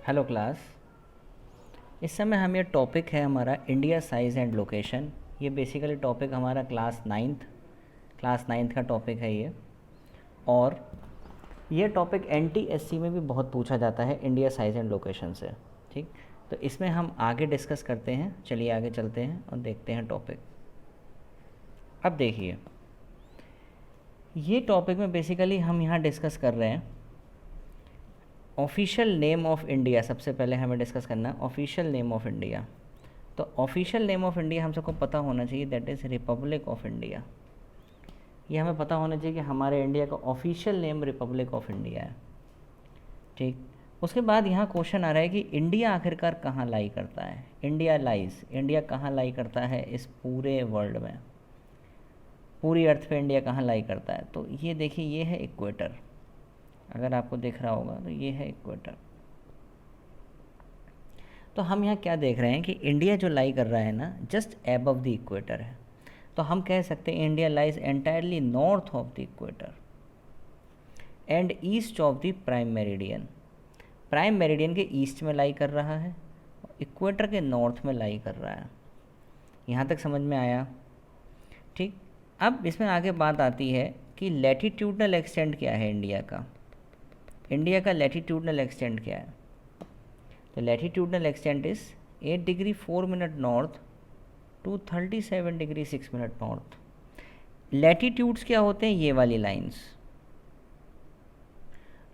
Hello class. इस समय हम ये टॉपिक है हमारा इंडिया साइज़ एंड लोकेशन। ये बेसिकली टॉपिक हमारा क्लास नाइन्थ का टॉपिक है ये। और ये टॉपिक एनटीएससी में भी बहुत पूछा जाता है इंडिया साइज़ एंड लोकेशन से। ठीक, तो इसमें हम आगे डिस्कस करते हैं। चलिए आगे चलते हैं और देखते हैं टॉपिक। अब देखिए, ये टॉपिक में बेसिकली हम यहाँ डिस्कस कर रहे हैं ऑफिशियल नेम ऑफ इंडिया। सबसे पहले हमें डिस्कस करना है ऑफिशियल नेम ऑफ इंडिया। तो ऑफिशियल नेम ऑफ इंडिया हम सबको पता होना चाहिए, that is Republic of India. ये हमें पता होना चाहिए कि हमारे इंडिया का official name Republic of India है। ठीक, उसके बाद यहाँ क्वेश्चन आ रहा है कि इंडिया आखिरकार कहाँ लाई करता है। इंडिया कहाँ लाई करता है इस पूरे वर्ल्ड में, पूरी अर्थ पे इंडिया कहाँ लाई करता है। तो ये देखिए, ये है इक्वेटर। अगर आपको दिख रहा होगा तो ये है इक्वेटर। तो हम यहाँ क्या देख रहे हैं कि इंडिया जो लाई कर रहा है ना, जस्ट एबव द इक्वेटर है। तो हम कह सकते हैं India lies entirely north of the equator and east of the prime meridian. Prime meridian के ईस्ट में लाई कर रहा है, इक्वेटर के नॉर्थ में लाई कर रहा है। यहाँ तक समझ में आया? ठीक, अब इसमें आगे बात आती है कि लैटिट्यूडनल एक्सटेंट क्या है इंडिया का। इंडिया का लैटिट्यूडनल एक्सटेंट क्या है? तो latitudinal extent is 8 degree 4 minute north to 37 degree 6 minute north. Latitudes क्या होते हैं? ये वाली लाइंस।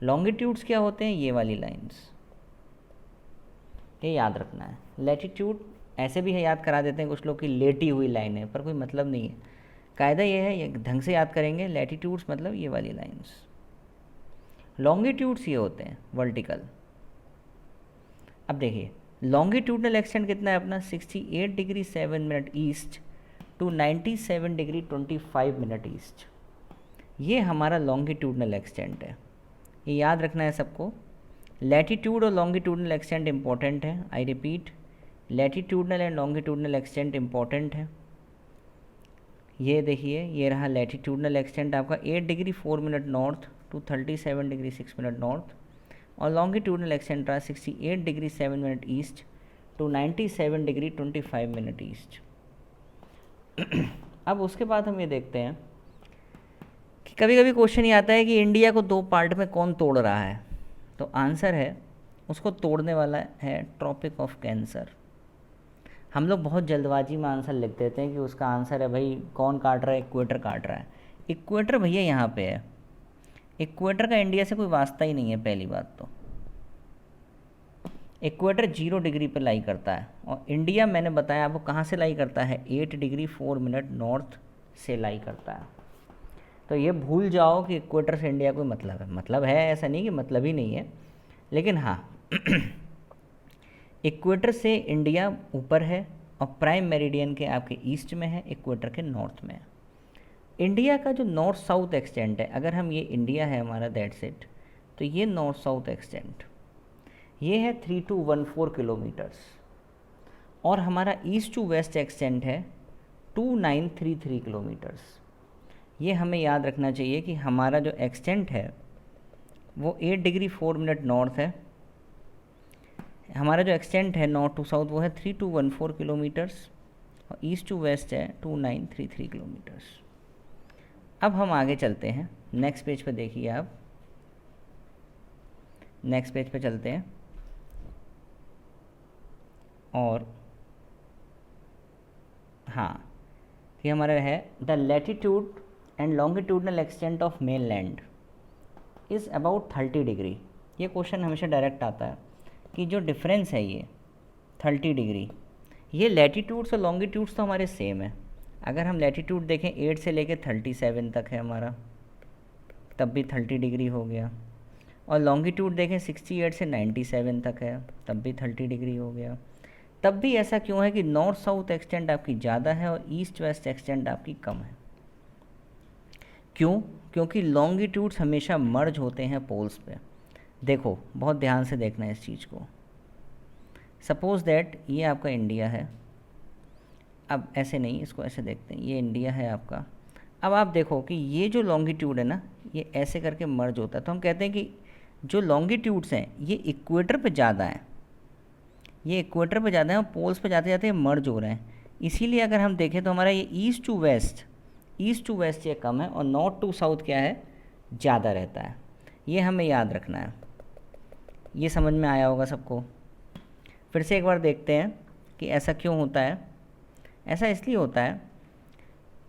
लॉन्गिट्यूड्स क्या होते हैं? ये वाली लाइंस। ये याद रखना है। लैटिट्यूड ऐसे भी है, याद करा देते हैं कुछ लोग कि लेटी हुई लाइन है, पर कोई मतलब नहीं है। कायदा ये है, ये ढंग से याद करेंगे। लैटिट्यूड्स मतलब ये वाली लाइंस। लॉन्गिट्यूड्स ये होते हैं वर्टिकल। अब देखिए, लॉन्गिट्यूडनल एक्सटेंट कितना है अपना? 68 degree 7 minute east to 97 degree 25 minute east. ये हमारा लॉन्गिट्यूडनल एक्सटेंट है। ये याद रखना है सबको। लैटिट्यूड और लॉन्गिट्यूडनल एक्सटेंट इंपॉर्टेंट है। I repeat, latitudinal and longitudinal extent important है। ये देखिए, ये रहा लैटिट्यूडनल एक्सटेंट आपका 8 degree 4 minute north to 37 degree 6 minute north, और लॉन्गिट्यूडनल एक्सटेंट रहा 68 degree 7 minute east to 97 degree 25 minute east. अब उसके बाद हम ये देखते हैं कि कभी कभी क्वेश्चन ये आता है कि इंडिया को दो पार्ट में कौन तोड़ रहा है। तो आंसर है, उसको तोड़ने वाला है ट्रॉपिक ऑफ कैंसर। हम लोग बहुत जल्दबाजी में आंसर लिख देते हैं कि उसका आंसर है भाई कौन काट रहा है, इक्वेटर काट रहा है। इक्वेटर भैया यहाँ पे है। इक्वेटर का इंडिया से कोई वास्ता ही नहीं है। पहली बात तो इक्वेटर 0 डिग्री पर लाई करता है, और इंडिया मैंने बताया आपको कहाँ से लाई करता है, 8 डिग्री 4 मिनट नॉर्थ से लाई करता है। तो ये भूल जाओ कि इक्वेटर से इंडिया कोई मतलब है, ऐसा नहीं कि मतलब ही नहीं है, लेकिन हाँ इक्वेटर से इंडिया ऊपर है और प्राइम मेरिडियन के आपके ईस्ट में है, इक्वेटर के नॉर्थ में है। इंडिया का जो नॉर्थ साउथ एक्सटेंट है, अगर हम ये इंडिया है हमारा दैट्स इट, तो ये नॉर्थ साउथ एक्सटेंट ये है 3214 किलोमीटर्स, और हमारा ईस्ट टू वेस्ट एक्सटेंट है 2933 किलोमीटर्स। ये हमें याद रखना चाहिए कि हमारा जो एक्सटेंट है वो 8 डिग्री 4 मिनट नॉर्थ है। हमारा जो एक्सटेंट है नॉर्थ टू साउथ वो है 3214 किलोमीटर्स, और ईस्ट टू वेस्ट है 2933 किलोमीटर्स। अब हम आगे चलते हैं, नेक्स्ट पेज पे देखिए आप। नेक्स्ट पेज पे चलते हैं, और हाँ, ये हमारा है the latitude and longitudinal extent of main land is about 30 degree. ये क्वेश्चन हमेशा डायरेक्ट आता है कि जो डिफरेंस है ये 30 डिग्री, ये लैटिट्यूड्स और लॉन्गिट्यूड्स तो हमारे सेम है। अगर हम लैटिट्यूड देखें 8 से लेके 37 तक है हमारा, तब भी 30 डिग्री हो गया, और लॉन्गिट्यूड देखें 68 से 97 तक है, तब भी 30 डिग्री हो गया। तब भी ऐसा क्यों है कि नॉर्थ साउथ एक्सटेंट आपकी ज़्यादा है और ईस्ट वेस्ट एक्सटेंट आपकी कम है? क्यों? क्योंकि लॉन्गिट्यूड्स हमेशा मर्ज होते हैं पोल्स पे। देखो, बहुत ध्यान से देखना है इस चीज़ को। सपोज़ दैट ये आपका इंडिया है, अब ऐसे नहीं, इसको ऐसे देखते हैं, ये इंडिया है आपका। अब आप देखो कि ये जो लॉन्गिट्यूड है ना, ये ऐसे करके मर्ज होता है, तो हम कहते हैं कि जो लॉन्गिट्यूड्स हैं ये इक्वेटर पे ज़्यादा हैं, ये इक्वेटर पे ज़्यादा है और पोल्स पे जाते जाते मर्ज हो रहे हैं। इसीलिए अगर हम देखें तो हमारा ये ईस्ट टू वेस्ट ये कम है और नॉर्थ टू साउथ क्या है, ज़्यादा रहता है। ये हमें याद रखना है। ये समझ में आया होगा सबको। फिर से एक बार देखते हैं कि ऐसा क्यों होता है। ऐसा इसलिए होता है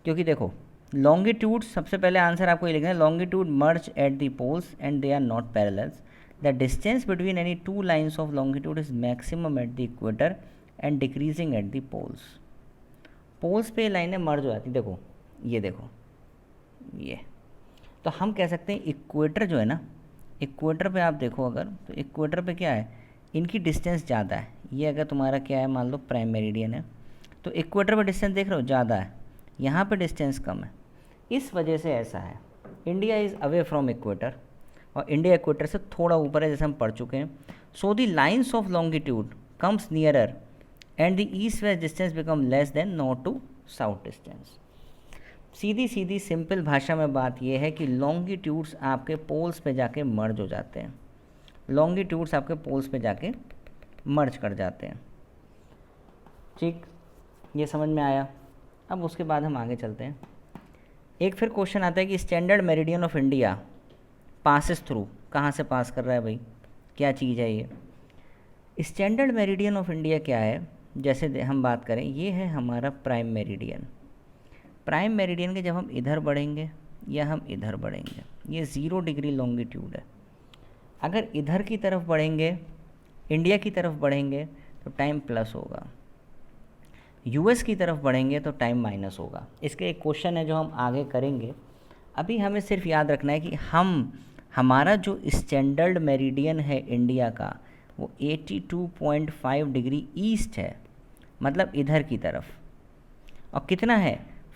क्योंकि देखो लॉन्गिट्यूड, सबसे पहले आंसर आपको ये लिखना है, longitude merge at the poles and they are not parallels. The distance between any two lines of longitude is maximum at the equator and decreasing at the poles. Poles पे लाइनें मर्ज हो जाती, देखो ये देखो ये, तो हम कह सकते हैं इक्वेटर जो है ना, इक्वेटर पे आप देखो अगर, तो इक्वेटर पे क्या है, इनकी डिस्टेंस ज़्यादा है। ये अगर तुम्हारा क्या है, मान लो प्राइम मेरिडियन है, तो इक्वेटर पे डिस्टेंस देख रहे हो ज़्यादा है, यहाँ पे डिस्टेंस कम है। इस वजह से ऐसा है। India is away from equator और इंडिया इक्वेटर से थोड़ा ऊपर है, जैसे हम पढ़ चुके हैं। So the lines of longitude comes nearer and the east west distance become less than north to south distance. सीधी सीधी सिंपल भाषा में बात यह है कि लॉन्गिट्यूड्स आपके पोल्स पे जाके मर्ज हो जाते हैं, लॉन्गिट्यूड्स आपके पोल्स पे जाके मर्ज कर जाते हैं। ठीक, ये समझ में आया। अब उसके बाद हम आगे चलते हैं। एक फिर क्वेश्चन आता है कि standard meridian of India passes through, कहाँ से पास कर रहा है भाई, क्या चीज़ है ये। स्टैंडर्ड मेरिडियन ऑफ इंडिया क्या है, जैसे हम बात करें, ये है हमारा प्राइम मेरिडियन। प्राइम मेरिडियन के जब हम इधर बढ़ेंगे या हम इधर बढ़ेंगे, ये 0 डिग्री लॉन्गिट्यूड है। अगर इधर की तरफ बढ़ेंगे, इंडिया की तरफ बढ़ेंगे तो टाइम प्लस होगा, यूएस की तरफ बढ़ेंगे तो टाइम माइनस होगा। इसके एक क्वेश्चन है जो हम आगे करेंगे। अभी हमें सिर्फ याद रखना है कि हमारा जो स्टैंडर्ड मेरिडियन है इंडिया का, वो 82.5 डिग्री ईस्ट है, मतलब इधर की तरफ, और कितना है,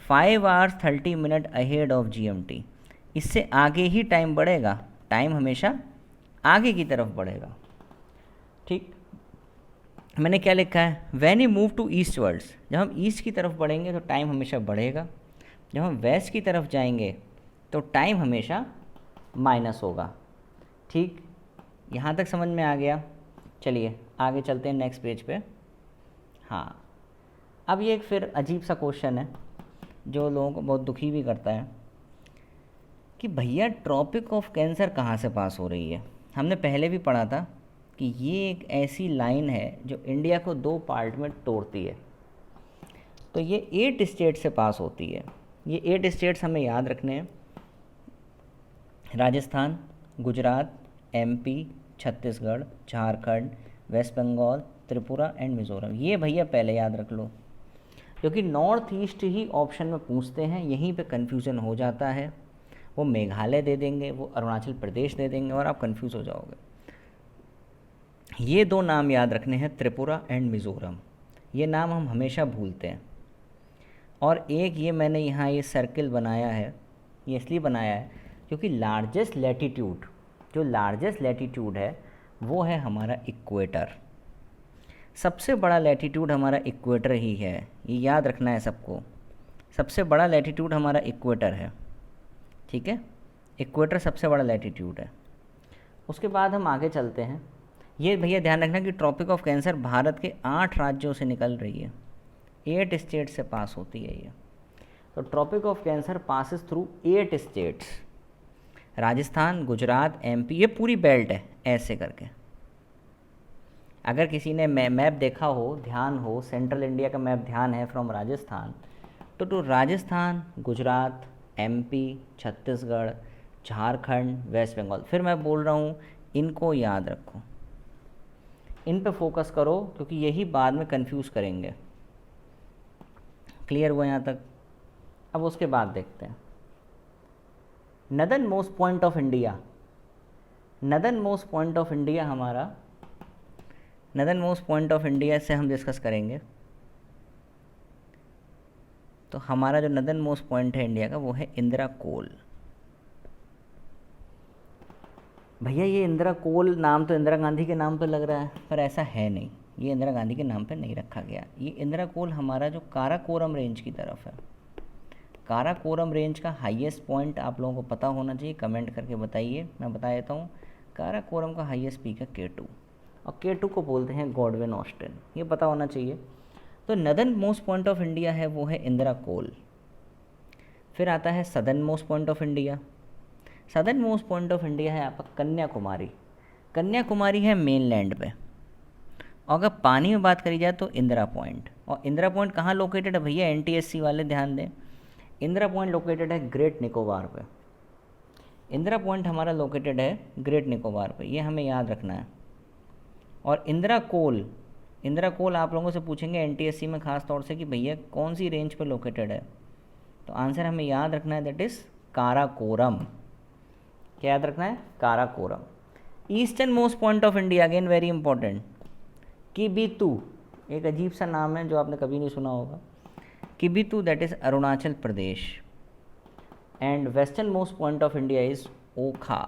5 hours 30 minute ahead of GMT. इससे आगे ही टाइम बढ़ेगा, टाइम हमेशा आगे की तरफ बढ़ेगा। ठीक, मैंने क्या लिखा है, when you move to eastwards, जब हम ईस्ट की तरफ बढ़ेंगे तो टाइम हमेशा बढ़ेगा, जब हम वेस्ट की तरफ जाएंगे तो टाइम हमेशा माइनस होगा। ठीक, यहाँ तक समझ में आ गया। चलिए आगे चलते हैं नेक्स्ट पेज पे। हाँ, अब ये एक फिर अजीब सा क्वेश्चन है जो लोगों को बहुत दुखी भी करता है कि भैया ट्रॉपिक ऑफ कैंसर कहाँ से पास हो रही है। हमने पहले भी पढ़ा था कि ये एक ऐसी लाइन है जो इंडिया को 2 पार्ट में तोड़ती है। तो ये 8 स्टेट से पास होती है। ये 8 स्टेट्स हमें याद रखने हैं, Rajasthan, Gujarat, MP, Chhattisgarh, Jharkhand, west Bengal, Tripura and Mizoram. ये भैया पहले याद रख लो, क्योंकि नॉर्थ ईस्ट ही ऑप्शन में पूछते हैं, यहीं पे कन्फ्यूज़न हो जाता है। वो मेघालय दे देंगे, वो अरुणाचल प्रदेश दे देंगे और आप कंफ्यूज हो जाओगे। ये 2 नाम याद रखने हैं, त्रिपुरा एंड मिज़ोरम। ये नाम हम हमेशा भूलते हैं। और एक ये मैंने यहाँ ये सर्किल बनाया है, ये इसलिए बनाया है क्योंकि लार्जेस्ट लैटिट्यूड, जो लार्जेस्ट लैटिट्यूड है वो है हमारा इक्वेटर। सबसे बड़ा लैटिट्यूड हमारा इक्वेटर ही है, ये याद रखना है सबको। सबसे बड़ा लैटिट्यूड हमारा इक्वेटर है, ठीक है, इक्वेटर सबसे बड़ा लैटिट्यूड है। उसके बाद हम आगे चलते हैं। ये भैया ध्यान रखना कि ट्रॉपिक ऑफ कैंसर भारत के 8 राज्यों से निकल रही है, 8 स्टेट से पास होती है ये। तो tropic of cancer passes through 8 states, Rajasthan, Gujarat, MP, ये पूरी बेल्ट है ऐसे करके। अगर किसी ने मैप देखा हो, ध्यान हो, सेंट्रल इंडिया का मैप ध्यान है फ्रॉम राजस्थान, तो राजस्थान, गुजरात, एमपी, छत्तीसगढ़, झारखंड, वेस्ट बंगाल। फिर मैं बोल रहा हूँ, इनको याद रखो, इन पे फोकस करो, क्योंकि यही बाद में कंफ्यूज करेंगे। क्लियर हुआ यहाँ तक? अब उसके बाद देखते हैं northern most point of India. Northern most point of India हमारा, northern most point of India से हम डिस्कस करेंगे। तो हमारा जो नदर्न मोस्ट पॉइंट है इंडिया का वो है इंदिरा कोल। भैया ये इंदिरा कोल नाम तो इंदिरा गांधी के नाम पर लग रहा है, पर ऐसा है नहीं, ये इंदिरा गांधी के नाम पर नहीं रखा गया। ये इंदिरा कोल हमारा जो काराकोरम रेंज की तरफ है। काराकोरम रेंज का हाईएस्ट पॉइंट आप लोगों को पता होना चाहिए, कमेंट करके बताइए, मैं बता देता हूँ। काराकोरम का हाईएस्ट पीक है K2 और K2 को बोलते हैं गॉडविन ऑस्टिन, ये पता होना चाहिए। तो northern most point of India है वो है इंदिरा कोल। फिर आता है southern most point of India. Southern most point of India है आपका कन्याकुमारी। कन्याकुमारी है मेनलैंड पे। और अगर पानी में बात करी जाए तो इंदिरा पॉइंट। और इंदिरा पॉइंट कहाँ लोकेटेड है भैया, NTSC वाले ध्यान दें, इंदिरा पॉइंट लोकेटेड है ग्रेट निकोबार पे। इंदिरा पॉइंट हमारा लोकेटेड है ग्रेट निकोबार पे, ये हमें याद रखना है। और इंदिरा कोल आप लोगों से पूछेंगे NTSC में ख़ास तौर से कि भैया कौन सी रेंज पे लोकेटेड है, तो आंसर हमें याद रखना है, दैट इज़ काराकोरम। क्या याद रखना है, Karakoram. Eastern most point of India, again very important, Kibithu, एक अजीब सा नाम है जो आपने कभी नहीं सुना होगा, Kibithu, that is Arunachal Pradesh. And western most point of India is Okha.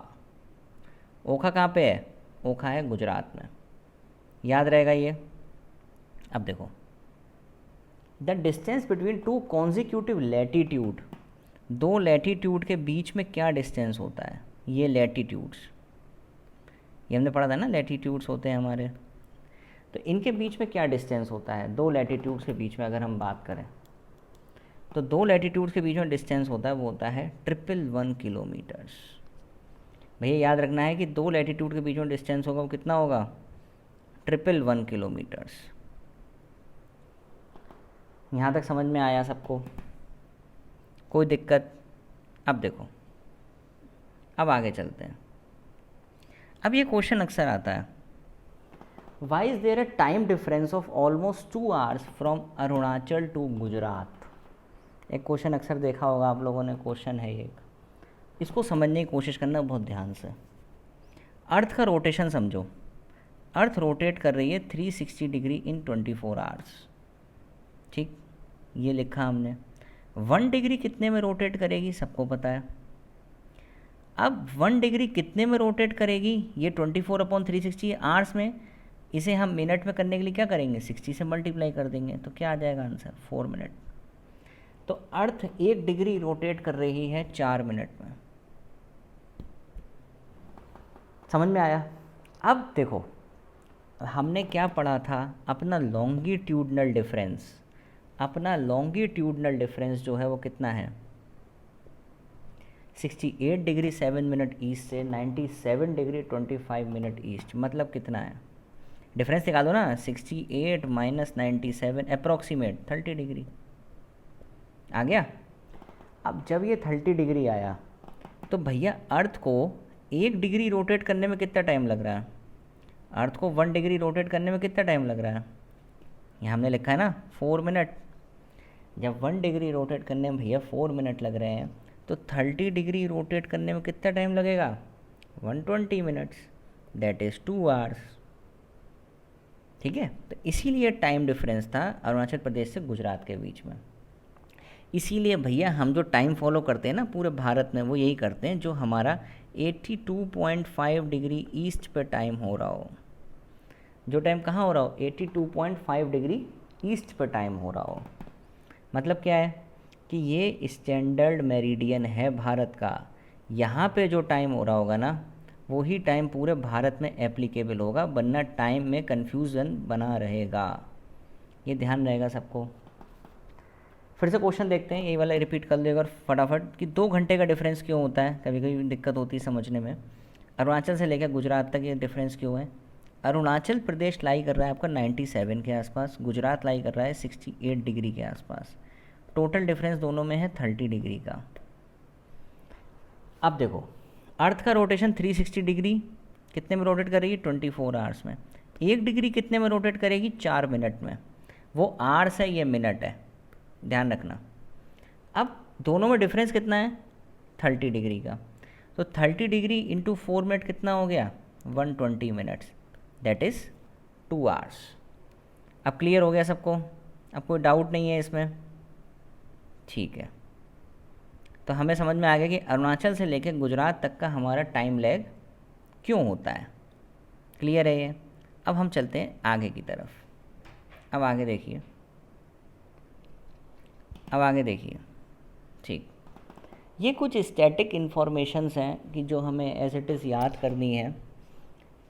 Okha कहाँ पे है, ओखा है गुजरात में, याद रहेगा ये। अब देखो, the distance between two consecutive latitude, दो लैटीट्यूड के बीच में क्या डिस्टेंस होता है, ये लैटीट्यूड्स, ये हमने पढ़ा था ना, लैटीट्यूड्स होते हैं हमारे, तो इनके बीच में क्या डिस्टेंस होता है, दो लैटीट्यूड्स के बीच में अगर हम बात करें तो दो लैटीट्यूड्स के बीच में डिस्टेंस होता है वो होता है 111 किलोमीटर्स। भैया याद रखना है कि दो लैटीट्यूड के बीच में डिस्टेंस होगा वो कितना होगा, 111 किलोमीटर्स। यहाँ तक समझ में आया सबको, कोई दिक्कत? अब देखो, अब आगे चलते हैं। अब ये क्वेश्चन अक्सर आता है, why is there a time difference of almost 2 hours from Arunachal to Gujarat. एक क्वेश्चन अक्सर देखा होगा आप लोगों ने, क्वेश्चन है ये, इसको समझने की कोशिश करना बहुत ध्यान से। अर्थ का रोटेशन समझो, अर्थ रोटेट कर रही है 360 डिग्री इन 24 आवर्स, ठीक, ये लिखा हमने। 1 डिग्री कितने में रोटेट करेगी सबको पता है। अब 1 डिग्री कितने में रोटेट करेगी, ये 24/360 आवर्स में, इसे हम मिनट में करने के लिए क्या करेंगे, 60 से मल्टीप्लाई कर देंगे, तो क्या आ जाएगा आंसर, 4 मिनट। तो अर्थ 1 डिग्री रोटेट कर रही है 4 मिनट में। समझ में आया? अब देखो, हमने क्या पढ़ा था, अपना लॉन्गिट्यूडनल डिफरेंस, अपना लॉन्गिट्यूडनल डिफरेंस जो है वो कितना है, 68 डिग्री 7 मिनट ईस्ट से 97 डिग्री 25 मिनट ईस्ट, मतलब कितना है, डिफरेंस निकालो ना, 68 माइनस 97 अप्रॉक्सीमेट 30 डिग्री आ गया। अब जब ये 30 डिग्री आया तो भैया अर्थ को 1 डिग्री रोटेट करने में कितना टाइम लग रहा है, अर्थ को 1 डिग्री रोटेट करने में कितना टाइम लग रहा है, यहाँ हमने लिखा है ना 4 मिनट। जब 1 डिग्री रोटेट करने में भैया 4 मिनट लग रहे हैं, तो 30 डिग्री रोटेट करने में कितना टाइम लगेगा, 120 मिनट्स, दैट इज़ 2 आवर्स। ठीक है, तो इसीलिए टाइम डिफरेंस था अरुणाचल प्रदेश से गुजरात के बीच में। इसीलिए भैया हम जो टाइम फॉलो करते हैं ना पूरे भारत में, वो यही करते हैं जो हमारा 82.5 डिग्री ईस्ट पे टाइम हो रहा हो, जो टाइम कहाँ हो रहा हो, 82.5 डिग्री ईस्ट पे टाइम हो रहा हो। मतलब क्या है कि ये स्टैंडर्ड मेरिडियन है भारत का, यहाँ पे जो टाइम हो रहा होगा ना वही टाइम पूरे भारत में एप्लीकेबल होगा, वरना टाइम में कन्फ्यूज़न बना रहेगा, ये ध्यान रहेगा सबको। फिर से क्वेश्चन देखते हैं, यही वाला रिपीट कर देगा और फटाफट, कि 2 घंटे का डिफरेंस क्यों होता है, कभी कभी दिक्कत होती है समझने में। अरुणाचल से लेकर गुजरात तक ये डिफरेंस क्यों है, अरुणाचल प्रदेश लाई कर रहा है आपका 97 के आसपास, गुजरात लाई कर रहा है 68 डिग्री के आसपास, टोटल डिफरेंस दोनों में है 30 डिग्री का। अब देखो, अर्थ का रोटेशन 360 डिग्री कितने में रोटेट कर रही है, 24 आवर्स में। 1 डिग्री कितने में रोटेट करेगी, 4 मिनट में। वो आवर्स है, ये मिनट है, ध्यान रखना। अब दोनों में डिफरेंस कितना है, 30 डिग्री का, तो 30 डिग्री इंटू 4 मिनट कितना हो गया, 120 मिनट्स, दैट इज़ 2 आवर्स। अब क्लियर हो गया सबको, अब कोई डाउट नहीं है इसमें, ठीक है। तो हमें समझ में आ गया कि अरुणाचल से लेकर गुजरात तक का हमारा टाइम लैग क्यों होता है, क्लियर है ये। अब हम चलते हैं आगे की तरफ, अब आगे देखिए, अब आगे देखिए, ठीक, ये कुछ स्टैटिक इन्फॉर्मेशंस हैं कि जो हमें एज इट इज़ याद करनी है।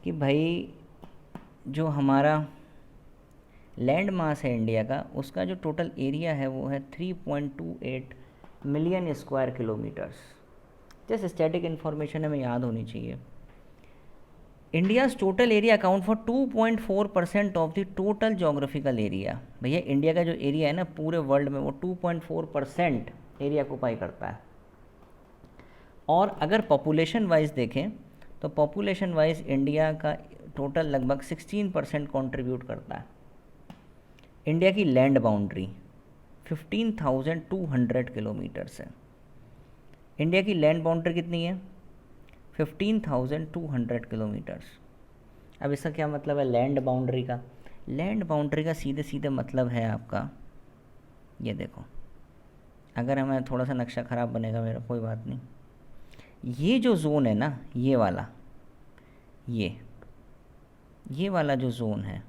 कि भाई जो हमारा लैंड मास है इंडिया का, उसका जो टोटल एरिया है वो है 3.28 मिलियन स्क्वायर किलोमीटर्स। जैसे स्टैटिक इन्फॉर्मेशन हमें याद होनी चाहिए। India's total area account for 2.4% of the total geographical area. भैया इंडिया का जो एरिया है ना पूरे वर्ल्ड में, वो 2.4% एरिया ऑक्युपाई करता है। और अगर पॉपुलेशन वाइज देखें तो पॉपुलेशन वाइज इंडिया का टोटल लगभग 16% कंट्रीब्यूट करता है। इंडिया की लैंड बाउंड्री 15,200 किलोमीटर्स है। इंडिया की लैंड बाउंड्री कितनी है? 15,200 किलोमीटर्स। अब इसका क्या मतलब है लैंड बाउंड्री का? लैंड बाउंड्री का सीधे सीधे मतलब है आपका, ये देखो, अगर हमें थोड़ा सा नक्शा ख़राब बनेगा मेरा, कोई बात नहीं। ये जो जोन है ना, ये वाला, ये वाला जो जोन है,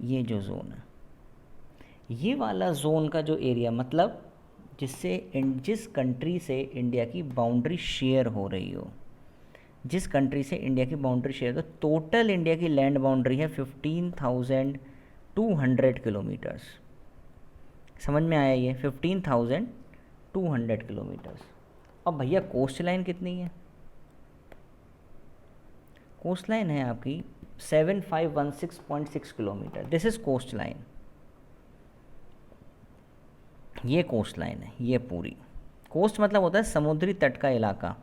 ये जो जोन है, ये वाला जोन का जो एरिया, मतलब जिस कंट्री से इंडिया की बाउंड्री शेयर हो रही हो, जिस कंट्री से इंडिया की बाउंड्री शेयर, तो टोटल इंडिया की लैंड बाउंड्री है 15,200 किलोमीटर्स। समझ में आया ये? 15,200 किलोमीटर्स। अब भैया कोस्ट लाइन कितनी है? कोस्ट लाइन है आपकी 7516.6 kilometre. This is coast line. ये कोस्ट लाइन है, ये पूरी। कोस्ट मतलब होता है समुद्री तट का इलाका।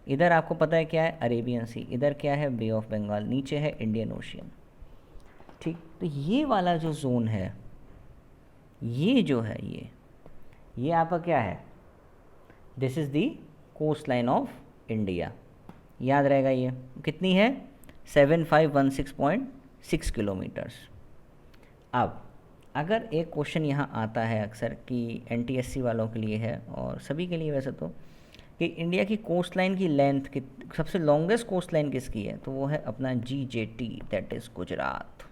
इधर आपको पता है क्या है? अरेबियन सी। इधर क्या है? बे ऑफ बंगाल। नीचे है इंडियन ओशियन। ठीक, तो ये वाला जो जोन है, ये जो है, ये आपका क्या है? This is the coast line of India. याद रहेगा ये कितनी है? 7516.6 किलोमीटर्स। अब अगर एक क्वेश्चन यहाँ आता है अक्सर कि एनटीएससी वालों के लिए है और सभी के लिए वैसे तो, कि इंडिया की कोस्ट लाइन की लेंथ की सबसे लॉन्गेस्ट कोस्ट लाइन किसकी है? तो वो है अपना GJT, दैट इज़ गुजरात।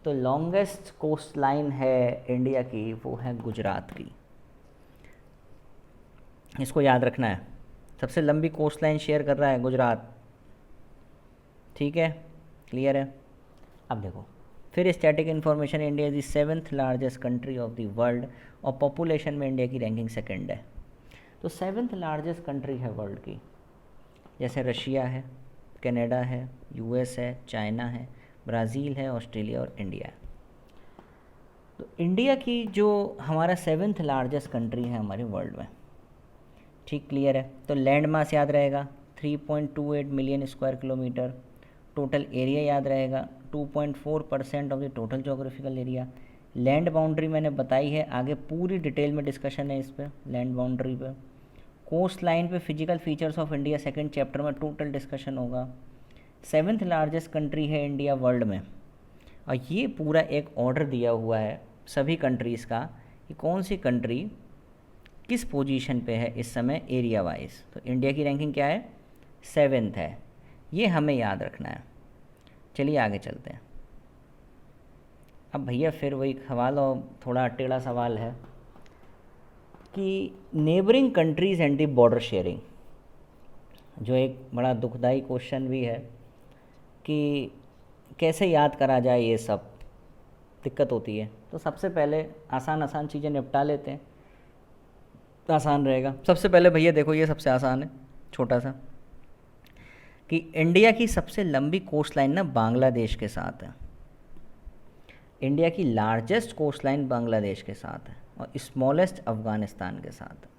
तो लॉन्गेस्ट कोस्ट लाइन है इंडिया की, वो है गुजरात की। इसको याद रखना है। सबसे लंबी कोस्ट लाइन शेयर कर रहा है गुजरात। ठीक है, क्लियर है? अब देखो फिर static information, India is the 7th largest country of the world, और पॉपुलेशन में इंडिया की रैंकिंग सेकंड है। तो 7th लार्जेस्ट कंट्री है वर्ल्ड की, जैसे रशिया है, कनाडा है, यूएस है, चाइना है, ब्राज़ील है, ऑस्ट्रेलिया और इंडिया है। तो इंडिया की जो हमारा 7th लार्जेस्ट कंट्री है हमारे वर्ल्ड में। ठीक, क्लियर है? तो लैंड मास याद रहेगा 3.28 million square kilometre. Total area याद रहेगा 2.4% of the total geographical area. Land boundary मैंने बताई है, आगे पूरी डिटेल में डिस्कशन है इस पर, लैंड बाउंड्री पे। कोस्ट लाइन पे physical features of India second chapter में टोटल डिस्कशन होगा। 7th लार्जेस्ट कंट्री है इंडिया वर्ल्ड में, और ये पूरा एक ऑर्डर दिया हुआ है सभी कंट्रीज़ का कि कौन सी कंट्री किस पोजीशन पे है इस समय एरिया वाइज। तो इंडिया की रैंकिंग क्या है? 7th है। ये हमें याद रखना है। चलिए आगे चलते हैं। अब भैया फिर वही सवाल, और थोड़ा टेढ़ा सवाल है कि neighbouring countries and the border sharing, जो एक बड़ा दुखदाई क्वेश्चन भी है कि कैसे याद करा जाए, ये सब दिक्कत होती है। तो सबसे पहले आसान चीज़ें निपटा लेते हैं, आसान रहेगा। सबसे पहले भैया देखो, ये सबसे आसान है, छोटा सा, कि इंडिया की सबसे लंबी कोस्ट लाइन ना बांग्लादेश के साथ है। इंडिया की लार्जेस्ट कोस्ट लाइन बांग्लादेश के साथ है, और स्मॉलेस्ट अफ़गानिस्तान के साथ है।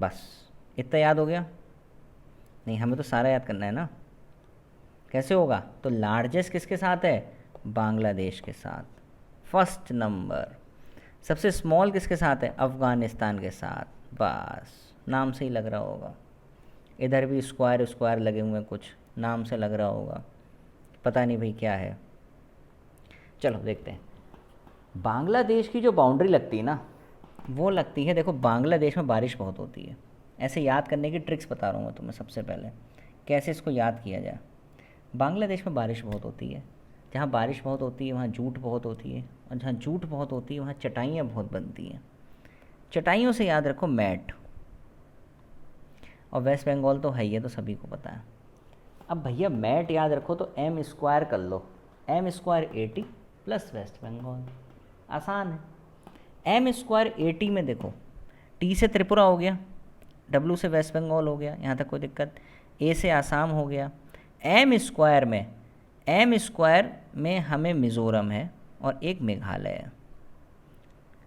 बस इतना याद हो गया? नहीं, हमें तो सारा याद करना है ना। कैसे होगा? तो लार्जेस्ट किसके साथ है? बांग्लादेश के साथ, फर्स्ट नंबर। सबसे स्मॉल किसके साथ है? अफ़गानिस्तान के साथ। बस नाम से ही लग रहा होगा। इधर भी स्क्वायर लगे हुए हैं, कुछ नाम से लग रहा होगा, पता नहीं भाई क्या है। चलो देखते हैं। बांग्लादेश की जो बाउंड्री लगती है ना, वो लगती है, देखो बांग्लादेश में बारिश बहुत होती है। ऐसे याद करने की ट्रिक्स बता रहा हूँ मैं तुम्हें सबसे पहले, कैसे इसको याद किया जाए। बांग्लादेश में बारिश बहुत होती है। जहाँ बारिश बहुत होती है वहाँ जूट बहुत होती है, और जहाँ जूट बहुत होती है वहाँ चटाइयाँ बहुत बनती हैं। चटाइयों से याद रखो मैट। और वेस्ट बंगाल तो है ही है, तो सभी को पता है। अब भैया मैट याद रखो तो एम स्क्वायर कर लो, M square 80 plus West Bengal, आसान है। एम स्क्वायर 80 में देखो टी से त्रिपुरा हो गया, डब्ल्यू से वेस्ट बंगाल हो गया, यहाँ तक कोई दिक्कत, ए से आसाम हो गया। एम स्क्वायर में हमें मिज़ोरम है और एक मेघालय है,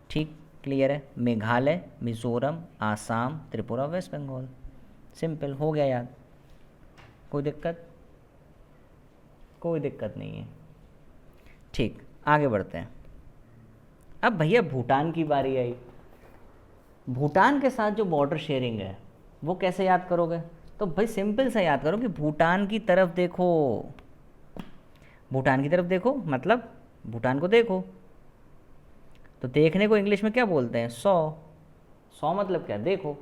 ठीक क्लियर है, मेघालय, मिज़ोरम, आसाम, त्रिपुरा, वेस्ट बंगाल, सिंपल हो गया याद, कोई दिक्कत, कोई दिक्कत नहीं है। ठीक, आगे बढ़ते हैं। अब भैया भूटान की बारी आई। भूटान के साथ जो बॉर्डर शेयरिंग है वो कैसे याद करोगे? तो भाई सिंपल सा याद करो कि भूटान की तरफ देखो, भूटान की तरफ देखो मतलब भूटान को देखो। तो देखने को इंग्लिश में क्या बोलते हैं? सौ मतलब क्या? देखो।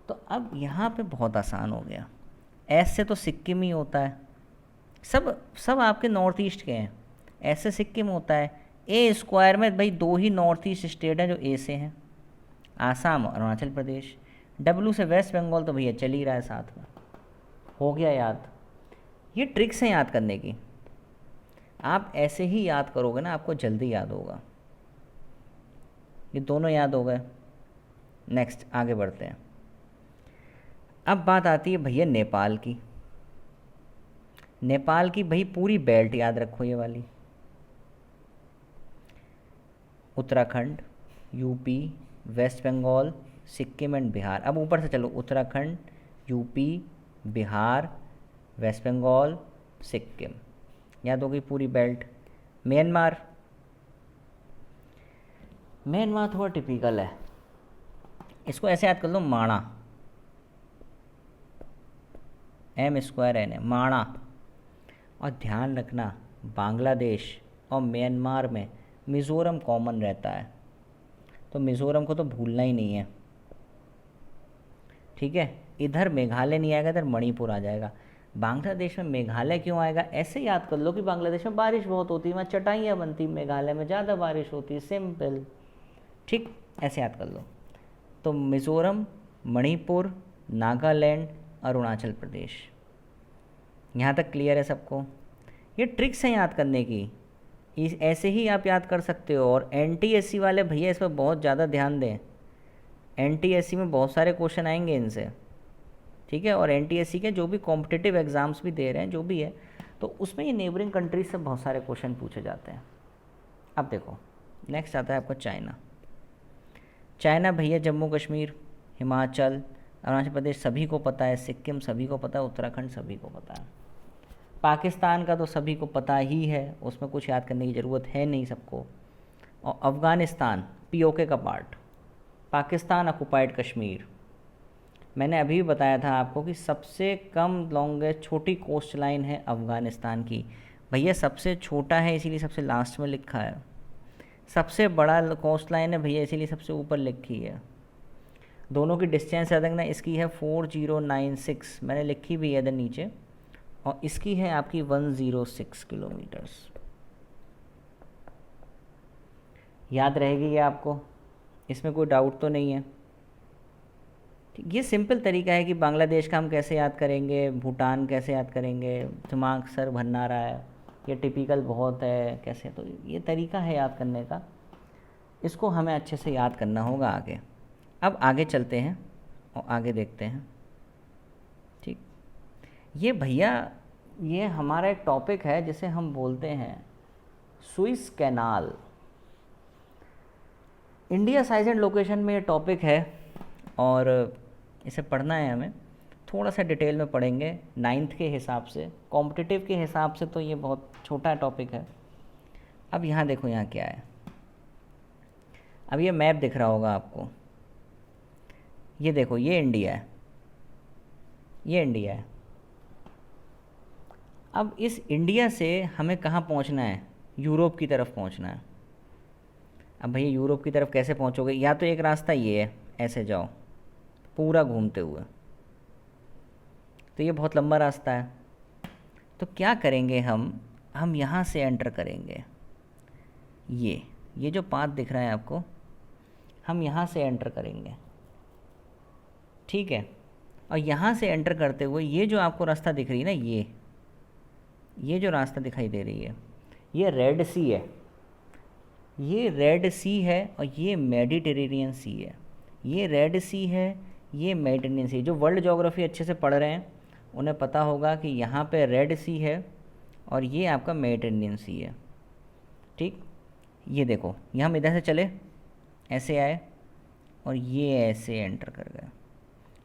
तो अब यहाँ पे बहुत आसान हो गया, एस से तो सिक्किम ही होता है, सब आपके नॉर्थ ईस्ट के हैं, एस से सिक्किम होता है। ए स्क्वायर में भाई दो ही नॉर्थ ईस्ट स्टेट हैं जो ए से हैं, आसाम और अरुणाचल प्रदेश। डब्ल्यू से वेस्ट बंगाल तो भैया चल ही रहा है साथ में, हो गया याद। ये ट्रिक्स हैं याद करने की, आप ऐसे ही याद करोगे ना आपको जल्दी याद होगा। ये दोनों याद हो गए। नेक्स्ट आगे बढ़ते हैं। अब बात आती है भैया नेपाल की। नेपाल की भाई पूरी बेल्ट याद रखो, ये वाली, Uttarakhand, UP, west Bengal, Sikkim and Bihar. अब ऊपर से चलो, उत्तराखंड, यूपी, बिहार, वेस्ट बंगाल, सिक्किम, याद हो गई पूरी बेल्ट। म्यांमार, म्यांमार थोड़ा टिपिकल है, इसको ऐसे याद कर लो, माणा, एम स्क्वायर एन है, माणा। और ध्यान रखना बांग्लादेश और म्यांमार में मिज़ोरम कॉमन रहता है, तो मिज़ोरम को तो भूलना ही नहीं है, ठीक है। इधर मेघालय नहीं आएगा, इधर मणिपुर आ जाएगा। बांग्लादेश में मेघालय क्यों आएगा? ऐसे याद कर लो कि बांग्लादेश में बारिश बहुत होती है, वहाँ चटाइयाँ बनती, मेघालय में ज़्यादा बारिश होती है, सिंपल, ठीक, ऐसे याद कर लो। तो मिज़ोरम, मणिपुर, नागालैंड, अरुणाचल प्रदेश, यहाँ तक क्लियर है सबको? ये ट्रिक्स हैं याद करने की, ऐसे ही आप याद कर सकते हो। और एनटीएससी वाले भैया इस पर बहुत ज़्यादा ध्यान दें, एनटीएससी में बहुत सारे क्वेश्चन आएंगे इनसे, ठीक है। और एनटीएससी के जो भी कॉम्पिटिटिव एग्ज़ाम्स भी दे रहे हैं, जो भी है, तो उसमें ये नेबरिंग कंट्रीज से बहुत सारे क्वेश्चन पूछे जाते हैं। अब देखो नेक्स्ट आता है आपका चाइना। चाइना भैया जम्मू कश्मीर, हिमाचल, अरुणाचल प्रदेश सभी को पता है, सिक्किम सभी को पता है, उत्तराखंड सभी को पता है। पाकिस्तान का तो सभी को पता ही है, उसमें कुछ याद करने की ज़रूरत है नहीं सबको। और अफ़गानिस्तान पीओके का पार्ट, पाकिस्तान ऑक्युपाइड कश्मीर। मैंने अभी भी बताया था आपको कि सबसे कम लॉन्गेस्ट छोटी कोस्ट लाइन है अफ़गानिस्तान की, भैया सबसे छोटा है इसीलिए सबसे लास्ट में लिखा है, सबसे बड़ा कोस्ट लाइन है भैया इसीलिए सबसे ऊपर लिखी है। दोनों की डिस्टेंस याद रखना, इसकी है 4096, मैंने लिखी भी है इधर नीचे, और इसकी है आपकी 106 किलोमीटर्स। याद रहेगी ये आपको, इसमें कोई डाउट तो नहीं है? ये सिंपल तरीका है कि बांग्लादेश का हम कैसे याद करेंगे, भूटान कैसे याद करेंगे, दिमाग सर भरना रहा है, ये टिपिकल बहुत है कैसे, तो ये तरीका है याद करने का, इसको हमें अच्छे से याद करना होगा आगे। अब आगे चलते हैं और आगे देखते हैं, ठीक। ये भैया ये हमारा एक टॉपिक है जिसे हम बोलते हैं Suez canal. India size and location में ये टॉपिक है और इसे पढ़ना है हमें, थोड़ा सा डिटेल में पढ़ेंगे 9th के हिसाब से, कॉम्पिटिटिव के हिसाब से तो ये बहुत छोटा टॉपिक है। अब यहाँ देखो यहाँ क्या है, अब ये मैप दिख रहा होगा आपको, ये देखो ये इंडिया है, ये इंडिया है। अब इस इंडिया से हमें कहाँ पहुँचना है? यूरोप की तरफ पहुँचना है। अब भैया यूरोप की तरफ कैसे पहुँचोगे? या तो एक रास्ता ये है, ऐसे जाओ पूरा घूमते हुए, तो ये बहुत लंबा रास्ता है। तो क्या करेंगे हम यहाँ से एंटर करेंगे, ये जो पाथ दिख रहा है आपको, हम यहाँ से एंटर करेंगे, ठीक है। और यहाँ से एंटर करते हुए ये जो आपको रास्ता दिख रही है ना, ये जो रास्ता दिखाई दे रही है ये रेड सी है, ये रेड सी है और ये मेडिटेरेनियन सी है। ये रेड सी है, ये मेडिटेरेनियन सी। जो वर्ल्ड ज्योग्राफी अच्छे से पढ़ रहे हैं उन्हें पता होगा कि यहाँ पे रेड सी है और ये आपका मेडिटेरेनियन सी है। ठीक, ये देखो, ये हम इधर से चले, ऐसे आए और ये ऐसे एंटर कर गए,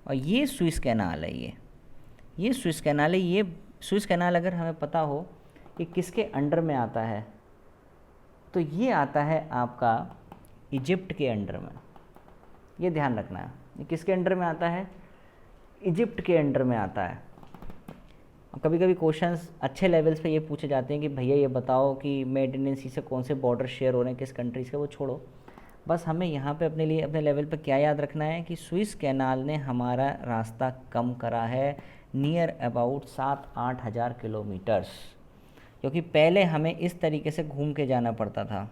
और ये स्विस कैनाल है। ये स्विस कैनाल है। ये स्विस कैनाल अगर हमें पता हो कि किसके अंडर में आता है, तो ये आता है आपका इजिप्ट के अंडर में। ये ध्यान रखना है, ये किसके अंडर में आता है? इजिप्ट के अंडर में आता है। कभी कभी क्वेश्चंस अच्छे लेवल्स पे ये पूछे जाते हैं कि भैया ये बताओ कि मेडिटेरेनियन सी से कौन से बॉर्डर शेयर हो रहे हैं किस कंट्रीज़ के, वो छोड़ो। बस हमें यहाँ पे अपने लिए अपने लेवल पे क्या याद रखना है कि स्विस कैनाल ने हमारा रास्ता कम करा है नियर अबाउट 7-8 हज़ार किलोमीटर्स, क्योंकि पहले हमें इस तरीके से घूम के जाना पड़ता था।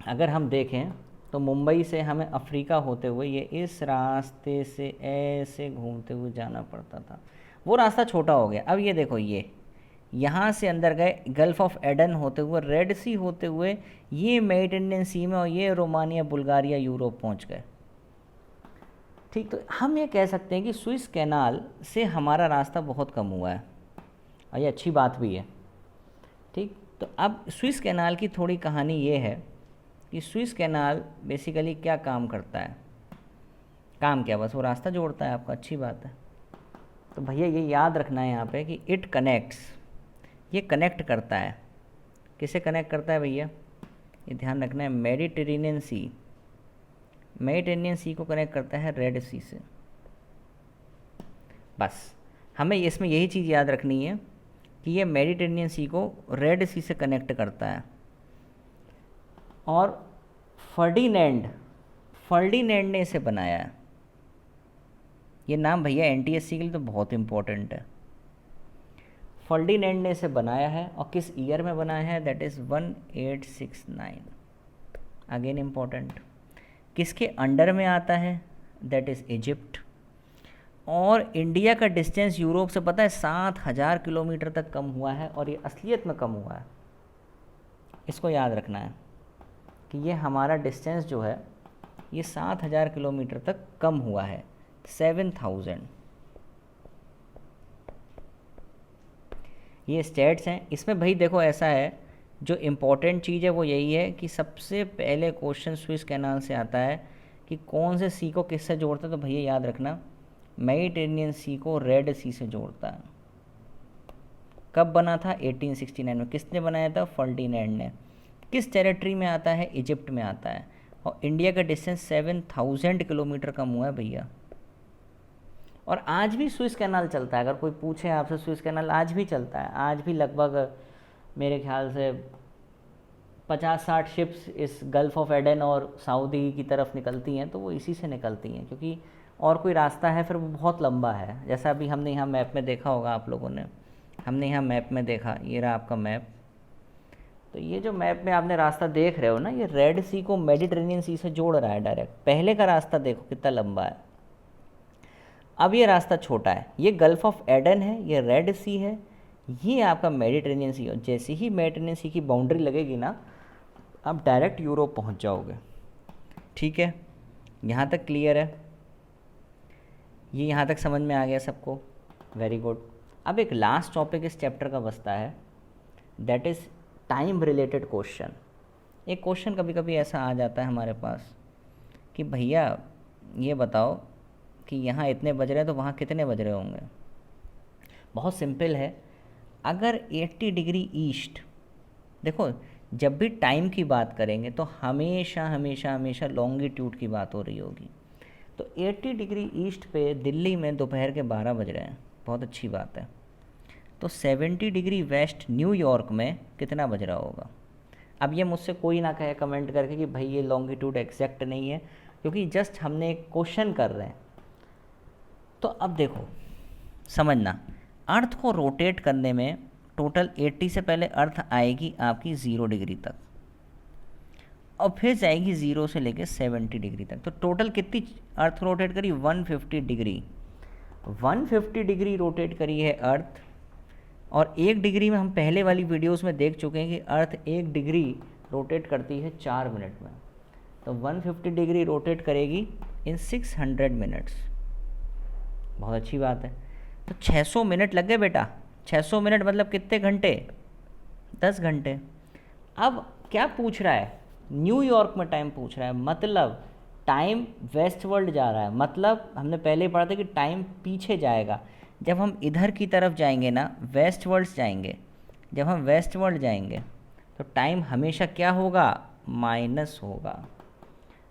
अगर हम देखें तो मुंबई से हमें अफ्रीका होते हुए ये इस रास्ते से ऐसे घूमते हुए जाना पड़ता था। वो रास्ता छोटा हो गया। अब ये देखो, ये यहाँ से अंदर गए, गल्फ़ ऑफ एडन होते हुए, रेड सी होते हुए, ये मेडिटेरेनियन सी में, और ये रोमानिया, बुल्गारिया, यूरोप पहुँच गए। ठीक, तो हम ये कह सकते हैं कि स्विस कैनाल से हमारा रास्ता बहुत कम हुआ है, और ये अच्छी बात भी है। ठीक, तो अब स्विस कैनाल की थोड़ी कहानी ये है कि स्विस कैनाल बेसिकली क्या काम करता है। काम क्या, बस वो रास्ता जोड़ता है आपका, अच्छी बात है। तो भैया ये याद रखना है यहाँ पे कि इट कनेक्ट्स, ये कनेक्ट करता है। किसे कनेक्ट करता है भैया? ये ध्यान रखना है, मेडिटेरेनियन सी, मेडिटेरेनियन सी को कनेक्ट करता है रेड सी से। बस हमें इसमें यही चीज़ याद रखनी है कि ये मेडिटेरेनियन सी को रेड सी से कनेक्ट करता है। और फर्डिनेंड ने इसे बनाया है। ये नाम भैया एनटीएससी के लिए तो बहुत इम्पोर्टेंट है। फर्डिनेंड ने इसे बनाया है, और किस ईयर में बनाया है? That is 1869। Again important. किसके अंडर में आता है? That is Egypt. और इंडिया का डिस्टेंस यूरोप से पता है 7,000 किलोमीटर तक कम हुआ है, और ये असलियत में कम हुआ है। इसको याद रखना है कि ये हमारा डिस्टेंस जो है ये 7,000 किलोमीटर तक कम हुआ है, 7,000। ये स्टेट्स हैं। इसमें भाई देखो ऐसा है, जो इम्पोर्टेंट चीज़ है वो यही है कि सबसे पहले क्वेश्चन स्विस कैनाल से आता है कि कौन से सी को किससे जोड़ता है। तो भैया याद रखना, मेडिटेरेनियन सी को रेड सी से जोड़ता है। कब बना था? 1869 में। किसने बनाया था? फर्डिनेंड ने। किस टेरिटरी में आता है? इजिप्ट में आता है। और इंडिया का डिस्टेंस 7,000 किलोमीटर कम हुआ है भैया। और आज भी स्विस कैनाल चलता है। अगर कोई पूछे आपसे, स्विस कैनाल आज भी चलता है। आज भी लगभग मेरे ख्याल से 50-60 शिप्स इस गल्फ़ ऑफ एडन और सऊदी की तरफ निकलती हैं, तो वो इसी से निकलती हैं, क्योंकि और कोई रास्ता है फिर वो बहुत लंबा है। जैसा अभी हमने यहाँ मैप में देखा होगा आप लोगों ने, हमने यहाँ मैप में देखा, ये रहा आपका मैप। तो ये जो मैप में आपने रास्ता देख रहे हो ना, ये रेड सी को मेडिटेरेनियन सी से जोड़ रहा है डायरेक्ट। पहले का रास्ता देखो कितना लंबा है, अब ये रास्ता छोटा है। ये गल्फ़ ऑफ एडन है, ये रेड सी है, ये आपका मेडिटेरेनियन सी है। जैसे ही मेडिटेरेनियन सी की बाउंड्री लगेगी ना, आप डायरेक्ट यूरोप पहुंच जाओगे। ठीक है, यहाँ तक क्लियर है? ये यहाँ तक समझ में आ गया सबको? Very good. अब एक लास्ट टॉपिक इस चैप्टर का बचता है, that is time related question. एक क्वेश्चन कभी कभी ऐसा आ जाता है हमारे पास कि भैया ये बताओ कि यहाँ इतने बज रहे हैं तो वहाँ कितने बज रहे होंगे। बहुत सिंपल है। अगर 80 डिग्री ईस्ट, देखो जब भी टाइम की बात करेंगे तो हमेशा हमेशा हमेशा लॉन्गिट्यूड की बात हो रही होगी। तो 80 डिग्री ईस्ट पे दिल्ली में दोपहर के 12 बज रहे हैं, बहुत अच्छी बात है। तो 70 डिग्री वेस्ट न्यूयॉर्क में कितना बज रहा होगा? अब ये मुझसे कोई ना कहे कमेंट करके कि भाई ये लॉन्गिट्यूड एग्जैक्ट नहीं है, क्योंकि जस्ट हमने एक क्वेश्चन कर रहे हैं। तो अब देखो समझना, अर्थ को रोटेट करने में टोटल 80 से पहले अर्थ आएगी आपकी 0 डिग्री तक, और फिर जाएगी 0 से लेकर 70 डिग्री तक। तो टोटल कितनी अर्थ रोटेट करी? 150 डिग्री। 150 डिग्री रोटेट करी है अर्थ, और 1 डिग्री में हम पहले वाली वीडियोस में देख चुके हैं कि अर्थ 1 डिग्री रोटेट करती है 4 मिनट में, तो 150 डिग्री रोटेट करेगी इन 600 मिनट्स। बहुत अच्छी बात है। तो 600 मिनट लग गए बेटा। 600 मिनट मतलब कितने घंटे? 10 घंटे। अब क्या पूछ रहा है? न्यूयॉर्क में टाइम पूछ रहा है, मतलब टाइम वेस्ट वर्ल्ड जा रहा है, मतलब हमने पहले ही पढ़ा था कि टाइम पीछे जाएगा। जब हम इधर की तरफ जाएंगे ना, वेस्ट वर्ल्ड जाएंगे, जब हम वेस्ट वर्ल्ड जाएंगे तो टाइम हमेशा क्या होगा? माइनस होगा।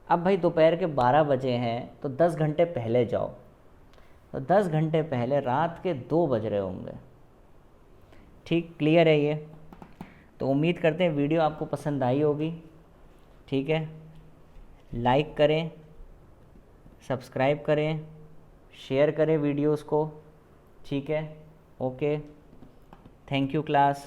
अब भाई दोपहर के 12 बजे हैं तो 10 घंटे पहले जाओ, तो 10 घंटे पहले रात के 2 बज रहे होंगे। ठीक, क्लियर है ये? तो उम्मीद करते हैं वीडियो आपको पसंद आई होगी। ठीक है, लाइक करें, सब्सक्राइब करें, शेयर करें वीडियोस को। ठीक है, ओके, थैंक यू क्लास।